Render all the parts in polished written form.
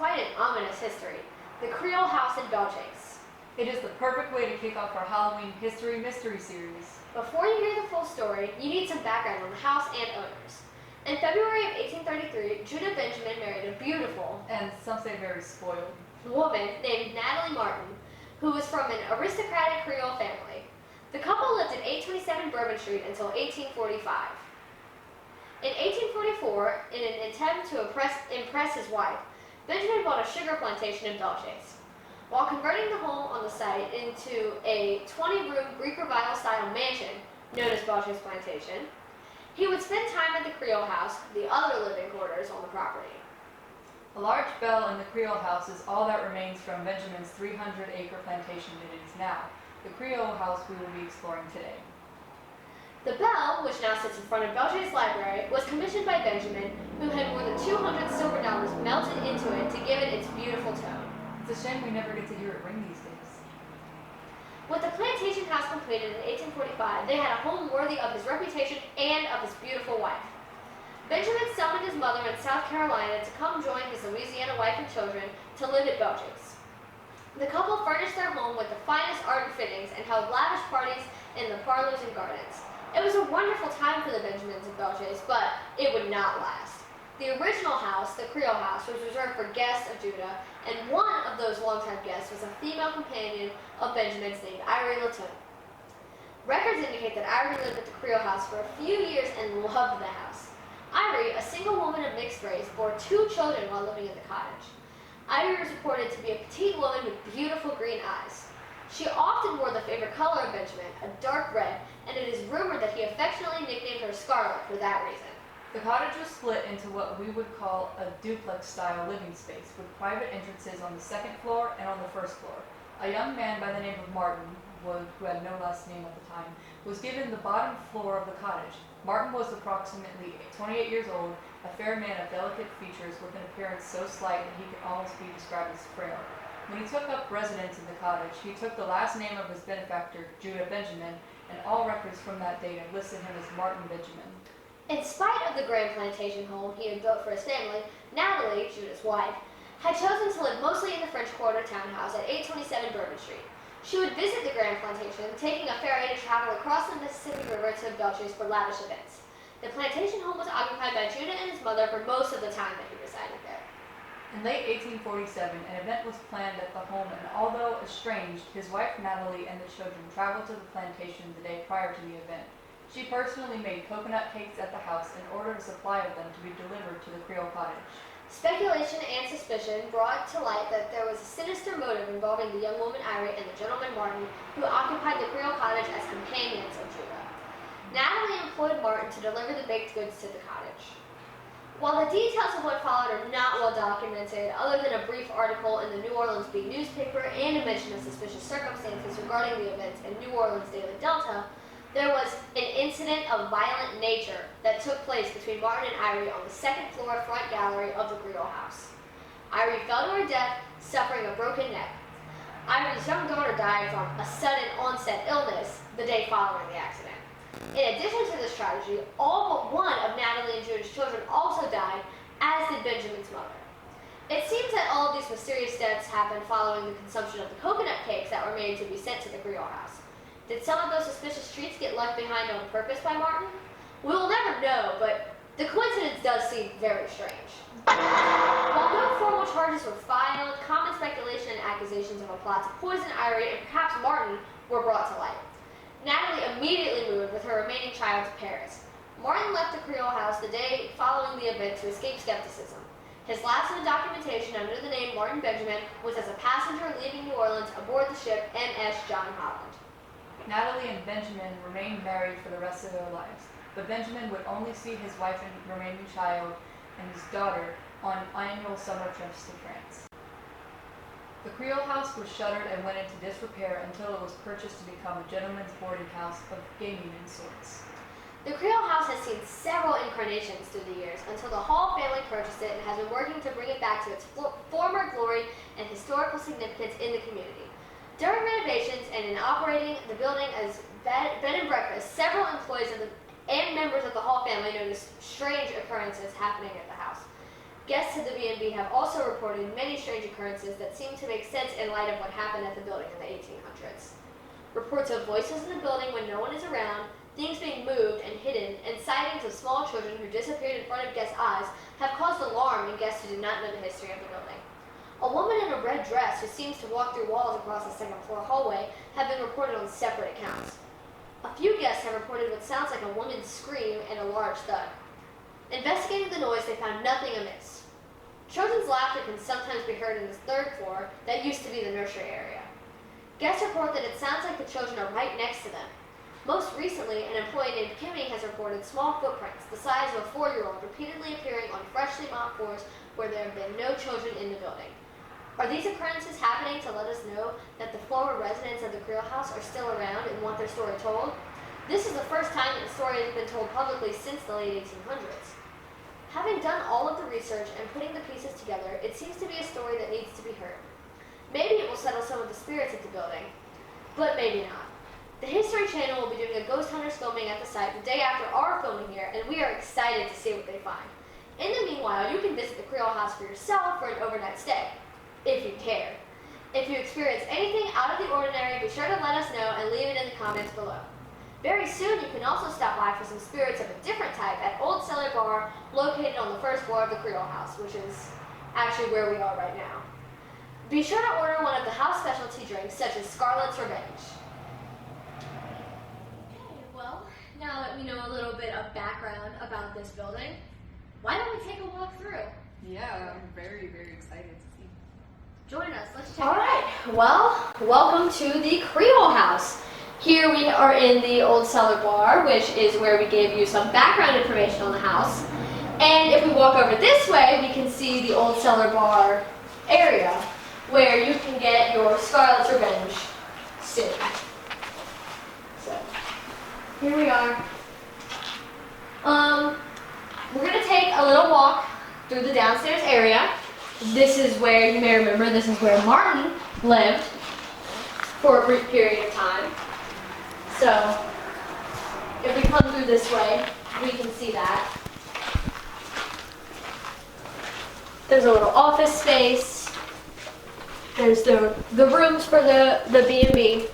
quite an ominous history. The Creole house in Belchase. It is the perfect way to kick off our Halloween History Mystery Series. Before you hear the full story, you need some background on the house and owners. In February of 1833, Judah Benjamin married a beautiful, and some say very spoiled, woman named Natalie Martin, who was from an aristocratic Creole family. The couple lived at 827 Bourbon Street until 1845. In 1844, in an attempt to impress his wife, Benjamin bought a sugar plantation in Belchase. While converting the home on the site into a 20-room Greek Revival-style mansion known as Belchase Plantation, he would spend time at the Creole house, the other living quarters on the property. A large bell in the Creole house is all that remains from Benjamin's 300-acre plantation that it is now, the Creole house we will be exploring today. The bell, which now sits in front of Belchase Library, was commissioned by Benjamin, who had more than 200 silver dollars melted into it to give it its beautiful tone. It's a shame we never get to hear it ring these days. With the plantation house completed in 1845, they had a home worthy of his reputation and of his beautiful wife. Benjamin summoned his mother in South Carolina to come join his Louisiana wife and children to live at Belchase. The couple furnished their home with the finest art and fittings and held lavish parties in the parlors and gardens. It was a wonderful time for the Benjamins of Belchase, but it would not last. The original house, the Creole house, was reserved for guests of Judah, and one of those longtime guests was a female companion of Benjamin's named Irie Latoon. Records indicate that Irie lived at the Creole house for a few years and loved the house. Irie, a single woman of mixed race, bore 2 children while living in the cottage. Irie was reported to be a petite woman with beautiful green eyes. She often wore the favorite color of Benjamin, a dark red, and it is rumored that he affectionately nicknamed her Scarlet for that reason. The cottage was split into what we would call a duplex-style living space, with private entrances on the 2nd floor and on the 1st floor. A young man by the name of Martin, who had no last name at the time, was given the bottom floor of the cottage. Martin was approximately 28 years old, a fair man of delicate features with an appearance so slight that he could almost be described as frail. When he took up residence in the cottage, he took the last name of his benefactor, Judah Benjamin, and all records from that date listed him as Martin Benjamin. In spite of the grand plantation home he had built for his family, Natalie, Judah's wife, had chosen to live mostly in the French Quarter townhouse at 827 Bourbon Street. She would visit the grand plantation, taking a ferry to travel across the Mississippi River to Belchase for lavish events. The plantation home was occupied by Judah and his mother for most of the time that he resided there. In late 1847, an event was planned at the home, and although estranged, his wife Natalie and the children traveled to the plantation the day prior to the event. She personally made coconut cakes at the house and ordered a supply of them to be delivered to the Creole cottage. Speculation and suspicion brought to light that there was a sinister motive involving the young woman Irie and the gentleman Martin, who occupied the Creole cottage as companions of Judah. Natalie employed Martin to deliver the baked goods to the cottage. While the details of what followed are not well documented, other than a brief article in the New Orleans Bee newspaper and a mention of suspicious circumstances regarding the events in New Orleans Daily Delta, there was an incident of violent nature that took place between Martin and Irie on the 2nd floor front gallery of the Creole house. Irie fell to her death, suffering a broken neck. Irie's young daughter died from a sudden onset illness the day following the accident. In addition to this tragedy, all but one of Natalie and Judah's children also died, as did Benjamin's mother. It seems that all of these mysterious deaths happened following the consumption of the coconut cakes that were made to be sent to the Creole house. Did some of those suspicious treats get left behind on purpose by Martin? We will never know, but the coincidence does seem very strange. While no formal charges were filed, common speculation and accusations of a plot to poison Irie and perhaps Martin were brought to light. Natalie immediately moved with her remaining child to Paris. Martin left the Creole house the day following the event to escape skepticism. His last known documentation under the name Martin Benjamin was as a passenger leaving New Orleans aboard the ship MS John Holland. Natalie and Benjamin remained married for the rest of their lives, but Benjamin would only see his wife and remaining child and his daughter on annual summer trips to France. The Creole house was shuttered and went into disrepair until it was purchased to become a gentleman's boarding house of gaming and sorts. The Creole house has seen several incarnations through the years until the Hall family purchased it and has been working to bring it back to its former glory and historical significance in the community. During renovations and in operating the building as bed and breakfast, several employees and members of the Hall family noticed strange occurrences happening at the house. Guests at the B&B have also reported many strange occurrences that seem to make sense in light of what happened at the building in the 1800s. Reports of voices in the building when no one is around, things being moved and hidden, and sightings of small children who disappeared in front of guests' eyes have caused alarm in guests who do not know the history of the building. A woman in a red dress who seems to walk through walls across the second floor hallway have been reported on separate accounts. A few guests have reported what sounds like a woman's scream and a large thud. Investigating the noise, they found nothing amiss. Children's laughter can sometimes be heard in the third floor that used to be the nursery area. Guests report that it sounds like the children are right next to them. Most recently, an employee named Kimmy has reported small footprints the size of a 4-year-old repeatedly appearing on freshly mopped floors where there have been no children in the building. Are these occurrences happening to let us know that the former residents of the Creole house are still around and want their story told? This is the first time that the story has been told publicly since the late 1800s. Having done all of the research and putting the pieces together, it seems to be a story that needs to be heard. Maybe it will settle some of the spirits at the building, but maybe not. The History Channel will be doing a Ghost Hunters filming at the site the day after our filming here, and we are excited to see what they find. In the meanwhile, you can visit the Creole house for yourself for an overnight stay, if you care. If you experience anything out of the ordinary, be sure to let us know and leave it in the comments below. Very soon, you can also stop by for some spirits of a different type at Old Cellar Bar, located on the first floor of the Creole house, which is actually where we are right now. Be sure to order one of the house specialty drinks, such as Scarlet's Revenge. Well, now that we know a little bit of background about this building, why don't we take a walk through? Yeah, I'm very, very excited to see. Join us, let's check it out. Alright, well, welcome to the Creole house. Here we are in the Old Cellar Bar, which is where we gave you some background information on the house. And if we walk over this way, we can see the Old Cellar Bar area, where you can get your Scarlet's Revenge soon. So, here we are. We're going to take a little walk through the downstairs area. This is where, you may remember, this is where Martin lived for a brief period of time. So, if we come through this way, we can see that. There's a little office space. There's the rooms for the B&B.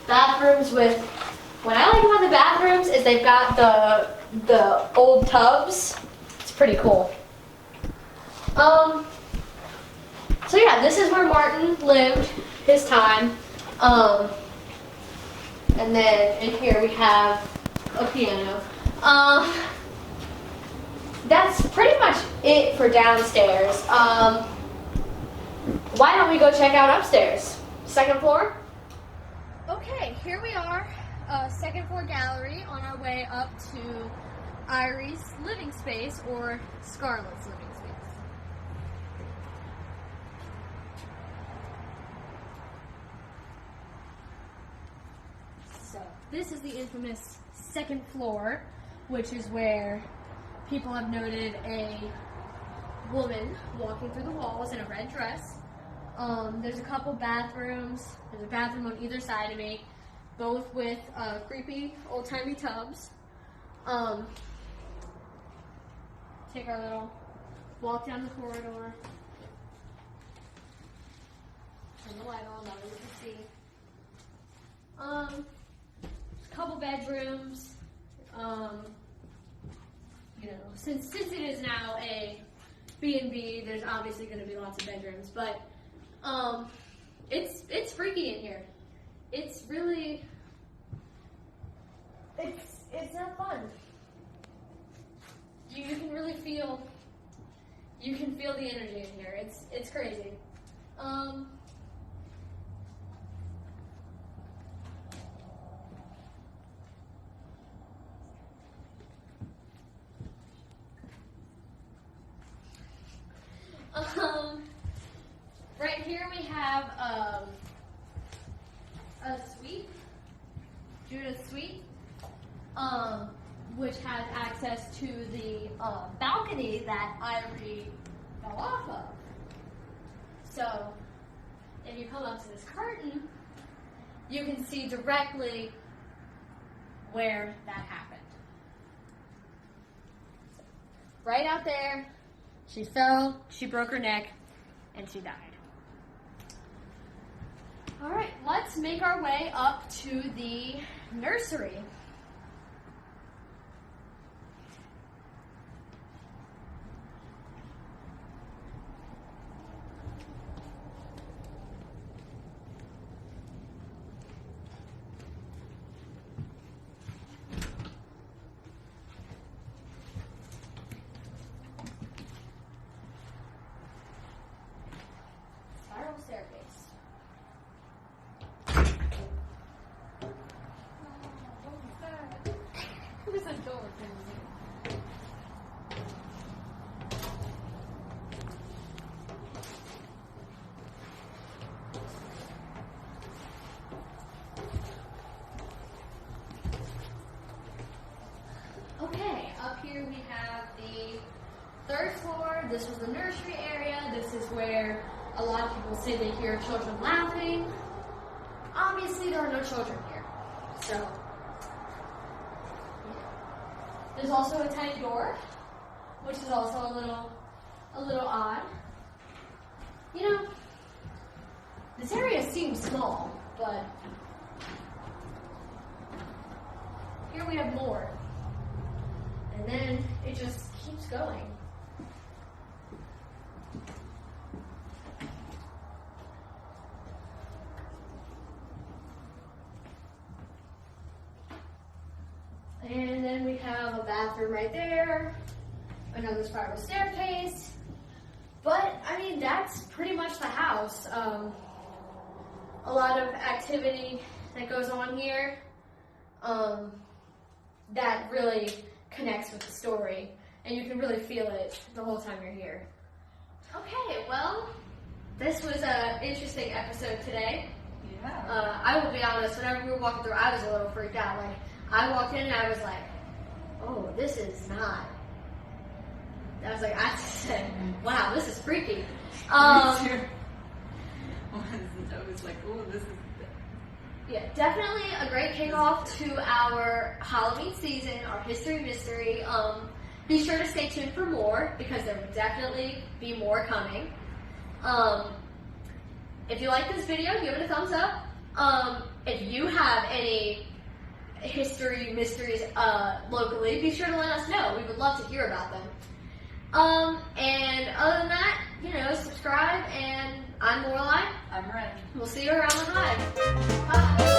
Bathrooms with, what I like about the bathrooms is they've got the old tubs. It's pretty cool. So yeah, this is where Martin lived his time. And then in here we have a piano. That's pretty much it for downstairs. Why don't we go check out upstairs? Second floor? Okay, here we are, second floor gallery on our way up to Irie's living space, or Scarlet's living space. So, this is the infamous second floor, which is where people have noted a woman walking through the walls in a red dress. There's a couple bathrooms. There's a bathroom on either side of me, both with creepy old-timey tubs. Take our little walk down the corridor. Turn the light on, that way we can see. A couple bedrooms. You know, since it is now a B&B, there's obviously going to be lots of bedrooms, but it's freaky in here. It's really, it's not fun. You can really feel, the energy in here. It's crazy. Right here we have a suite, Judith's suite, which has access to the balcony that Irie fell off of. So, if you come up to this curtain, you can see directly where that happened. right out there. She fell, she broke her neck, and she died. All right, let's make our way up to the nursery. Spiral staircase. There's a door. Okay, up here we have the third floor. This was the nursery area. This is where a lot of people say they hear children laughing. Obviously, there are no children here. So, yeah. There's also a tiny door, which is also a little odd. You know, this area seems small, but here we have more. And then it just keeps going. And then we have a bathroom right there, another spiral staircase. But, I mean, that's pretty much the house. A lot of activity that goes on here that really connects with the story. And you can really feel it the whole time you're here. Okay, well, this was an interesting episode today. Yeah. I will be honest, whenever we were walking through, I was a little freaked out. Like, I walked in and I was like, oh, this is not. I said, wow, this is freaky. Me too. I was like, oh, this is. Yeah, definitely a great kickoff to our Halloween season, our History Mystery. Be sure to stay tuned for more because there will definitely be more coming. If you like this video, give it a thumbs up. If you have any history mysteries locally, be sure to let us know. We would love to hear about them. And other than that, subscribe, and I'm Lorelai. I'm Ren. We'll see you around the hive. Bye.